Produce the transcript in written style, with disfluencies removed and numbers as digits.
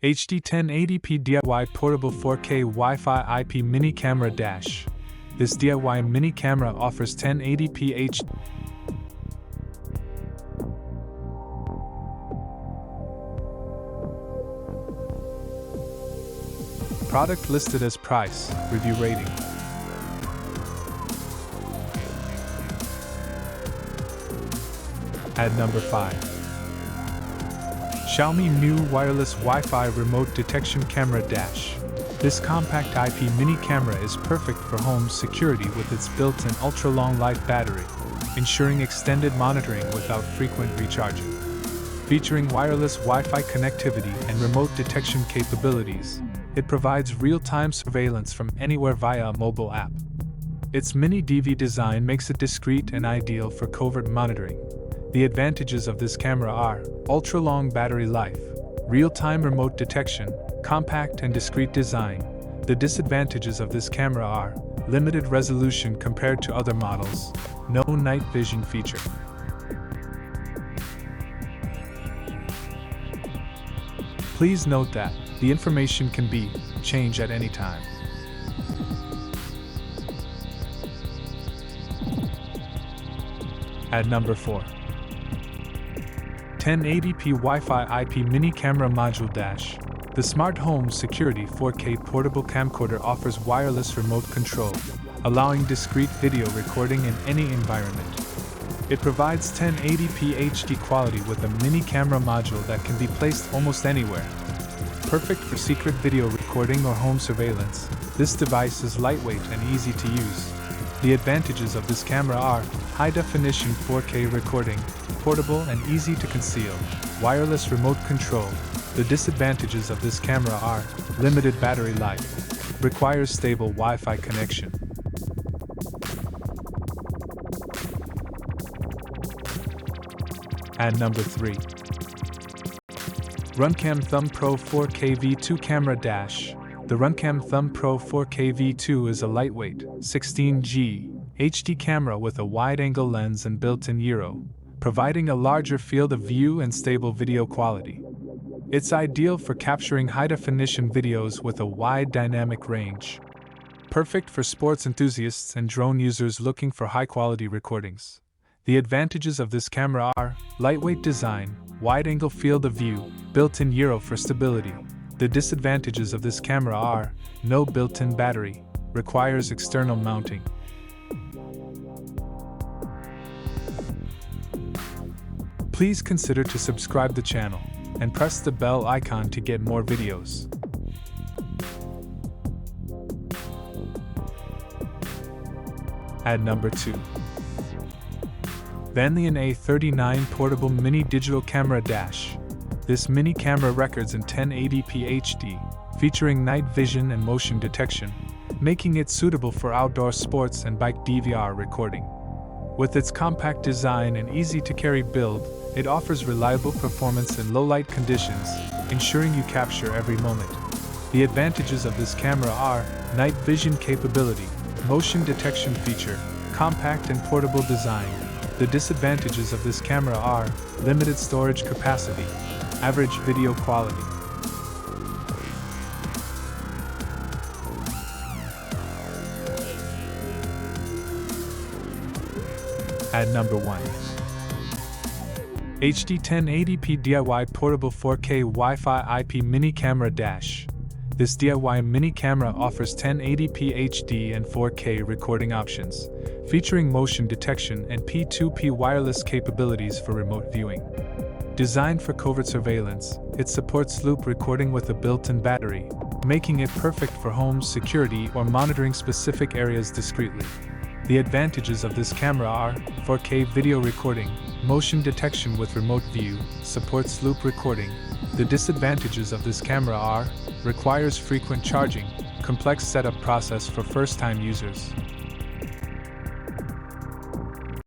HD 1080p DIY Portable 4K Wi-Fi IP Mini Camera Dash. This DIY mini camera offers 1080p HD. Product listed as price, review rating. At number 5. Xiaomi new wireless Wi-Fi remote detection camera dash. This compact IP mini camera is perfect for home security with its built-in ultra-long life battery, ensuring extended monitoring without frequent recharging. Featuring wireless Wi-Fi connectivity and remote detection capabilities, it provides real-time surveillance from anywhere via a mobile app. Its mini DV design makes it discreet and ideal for covert monitoring. The advantages of this camera are ultra-long battery life, real-time remote detection, compact and discreet design. The disadvantages of this camera are limited resolution compared to other models, no night vision feature. Please note that the information can be changed at any time. At number 4. 1080p Wi-Fi IP Mini Camera Module Dash. The Smart Home Security 4K Portable Camcorder offers wireless remote control, allowing discrete video recording in any environment. It provides 1080p HD quality with a mini camera module that can be placed almost anywhere. Perfect for secret video recording or home surveillance, this device is lightweight and easy to use. The advantages of this camera are high-definition 4K recording, portable and easy to conceal, wireless remote control. The disadvantages of this camera are limited battery life, requires stable Wi-Fi connection. At number 3. RunCam Thumb Pro 4K V2 Camera Dash. The RunCam Thumb Pro 4K V2 is a lightweight, 16G, HD camera with a wide-angle lens and built-in gyro, providing a larger field of view and stable video quality. It's ideal for capturing high-definition videos with a wide dynamic range. Perfect for sports enthusiasts and drone users looking for high-quality recordings. The advantages of this camera are lightweight design, wide-angle field of view, built-in gyro for stability. The disadvantages of this camera are no built-in battery, requires external mounting. Please consider to subscribe the channel and press the bell icon to get more videos. At number 2. Vandlion A39 Portable Mini Digital Camera Dash. This mini camera records in 1080p HD, featuring night vision and motion detection, making it suitable for outdoor sports and bike DVR recording. With its compact design and easy-to-carry build, it offers reliable performance in low-light conditions, ensuring you capture every moment. The advantages of this camera are night vision capability, motion detection feature, compact and portable design. The disadvantages of this camera are limited storage capacity, average video quality. At number 1. HD 1080p DIY Portable 4K Wi-Fi IP Mini Camera Dash. This DIY mini camera offers 1080p HD and 4K recording options, featuring motion detection and P2P wireless capabilities for remote viewing. Designed for covert surveillance, it supports loop recording with a built-in battery, making it perfect for home security or monitoring specific areas discreetly. The advantages of this camera are 4K video recording, motion detection with remote view, supports loop recording. The disadvantages of this camera are requires frequent charging, complex setup process for first-time users.